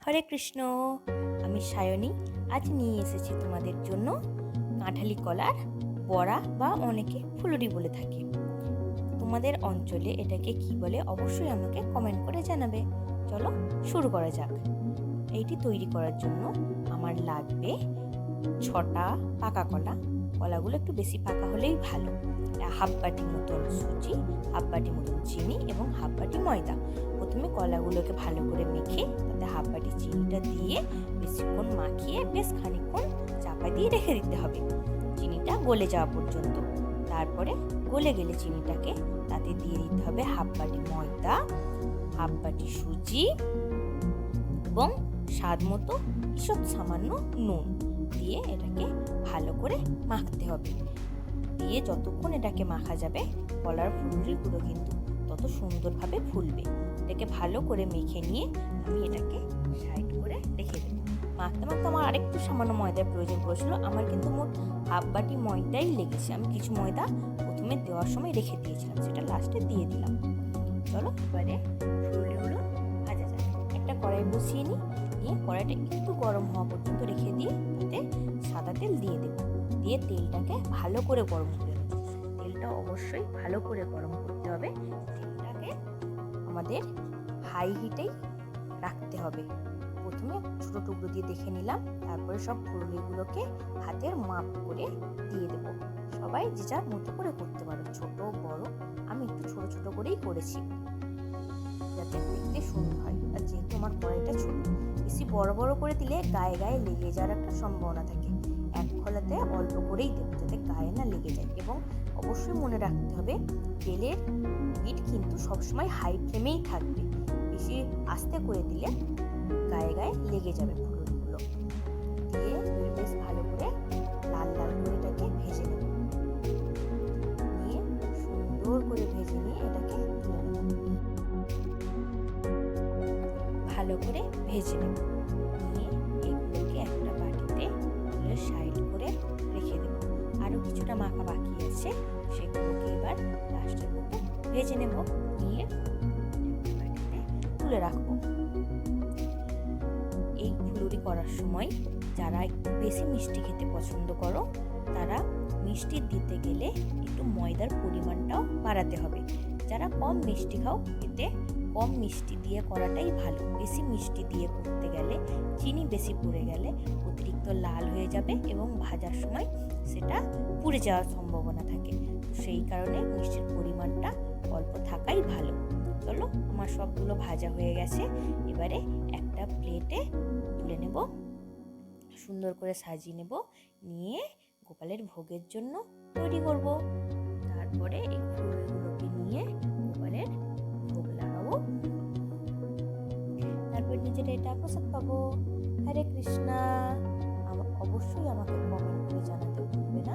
হরে কৃষ্ণ। আমি সায়নী। আজ নিয়ে এসেছি তোমাদের জন্য কাঁঠালি কলার বড়া বা অনেকে ফুলুরি বলে থাকে। তোমাদের অঞ্চলে এটাকে কি বলে অবশ্যই আমাকে কমেন্ট করে জানাবে। চলো শুরু করা যাক। এইটি তৈরি করার জন্য আমার লাগবে 6টা পাকা কলা। কলাগুলো একটু বেশি পাকা হলেই ভালো। হাফ বাটি মতন সুজি, হাফ বাটি মতন চিনি এবং হাফ বাটি ময়দা। প্রথমে কলাগুলোকে ভালো করে মেখে তাতে হাফ বাটি চিনিটা দিয়ে বেশিক্ষণ মাখিয়ে বেশ খানিকক্ষণ চাপা দিয়ে রেখে দিতে হবে চিনিটা গলে যাওয়া পর্যন্ত। তারপরে গলে গেলে চিনিটাকে তাতে দিয়ে দিতে হবে হাফ বাটি ময়দা, হাফ বাটি সুজি এবং স্বাদ মতো ঈষৎ সামান্য নুন দিয়ে এটাকে ভালো করে মাখতে হবে। দিয়ে যতক্ষণ এটাকে মাখা যাবে কলার ফুলুরিগুলো কিন্তু তত সুন্দরভাবে ফুলবে। এটাকে ভালো করে মেখে নিয়ে আমি এটাকে সাইড করে রেখে দেবো। মাখতে মাখতে আমার আরেকটু সামান্য ময়দার প্রয়োজন পড়েছিল। আমার কিন্তু মোট হাফ বাটি ময়দাই লেগেছে। আমি কিছু ময়দা প্রথমে দেওয়ার সময় রেখে দিয়েছিলাম, সেটা লাস্টে দিয়ে দিলাম। চলো এবারে ফুলুরিগুলো ভাজা যাক। একটা কড়াই বসিয়ে নিয়ে কড়াইটা একটু গরম হওয়া পর্যন্ত রেখে দিয়ে তাতে সাদা তেল দিয়ে দেবো। দিয়ে তেলটাকে ভালো করে গরম করে নেব। তেলটা অবশ্যই ভালো করে গরম করতে হবে। তেলটাকে আমাদের হাই হিটেই রাখতে হবে। প্রথমে ছোট টুকরো দিয়ে দেখে নিলাম, তারপরে সব ফুলুরিগুলোকে হাতের মাপ করে দিয়ে দেবো। সবাই যে যার মতো করে করতে পারো, ছোট বড়। আমি একটু ছোট ছোট করেই করেছি যাতে দেখতে সুন্দর হয়। আর যেহেতু আমার কড়াইটা ছোট, বেশি বড় বড় করে দিলে গায়ে গায়ে লেগে যাওয়ার একটা সম্ভাবনা থাকে। এক খোলাতে অল্প করেই দেবো যাতে গায়ে না লেগে যায়। এবং অবশ্যই মনে রাখতে হবে তেলের হিট কিন্তু সবসময় হাই ফ্লেমেই থাকবে। বেশি আস্তে করে দিলে গায়ে গায়ে লেগে যাবে ফুলুরিগুলো। দিয়ে বেশ ভালো করে লাল লাল করে এটাকে ভেজে নেব। নিয়ে সুন্দর করে ভেজে নিয়ে এটাকে তুলে নেব। ভালো করে ভেজে নেব। নিয়ে এগুলোকে একটা বাটিতে তুলে সাইড করে রেখে দেব। আরও কিছুটা মাখা বাকি আছে, সেগুলোকে এবার লাস্টের মতো ভেজে নেব। নিয়ে বাটিতে তুলে রাখবো। এই ফুলুরি করার সময় যারা একটু বেশি মিষ্টি খেতে পছন্দ করো তারা মিষ্টি দিতে গেলে একটু ময়দার পরিমাণটাও বাড়াতে হবে। যারা কম মিষ্টি খাও এতে কম মিষ্টি দিয়ে করাটাই ভালো। বেশি মিষ্টি দিয়ে করতে গেলে চিনি বেশি পড়ে গেলে অতিরিক্ত লাল হয়ে যাবে এবং ভাজার সময় সেটা পুড়ে যাওয়ার সম্ভাবনা থাকে। সেই কারণে মিষ্টির পরিমাণটা অল্প থাকাই ভালো। চলো আমার সবগুলো ভাজা হয়ে গেছে। এবারে একটা প্লেটে তুলে নেব, সুন্দর করে সাজিয়ে নেব। নিয়ে গোপালের ভোগের জন্য তৈরি করব। তারপরে এই ফুলগুলোকে নিয়ে গোপালের ভোগ লাগাবো। তারপর নিজের এটা প্রসাদ পাবো। হরে কৃষ্ণা। অবশ্যই আমাকে কমেন্ট করে জানাতে ভুলবে না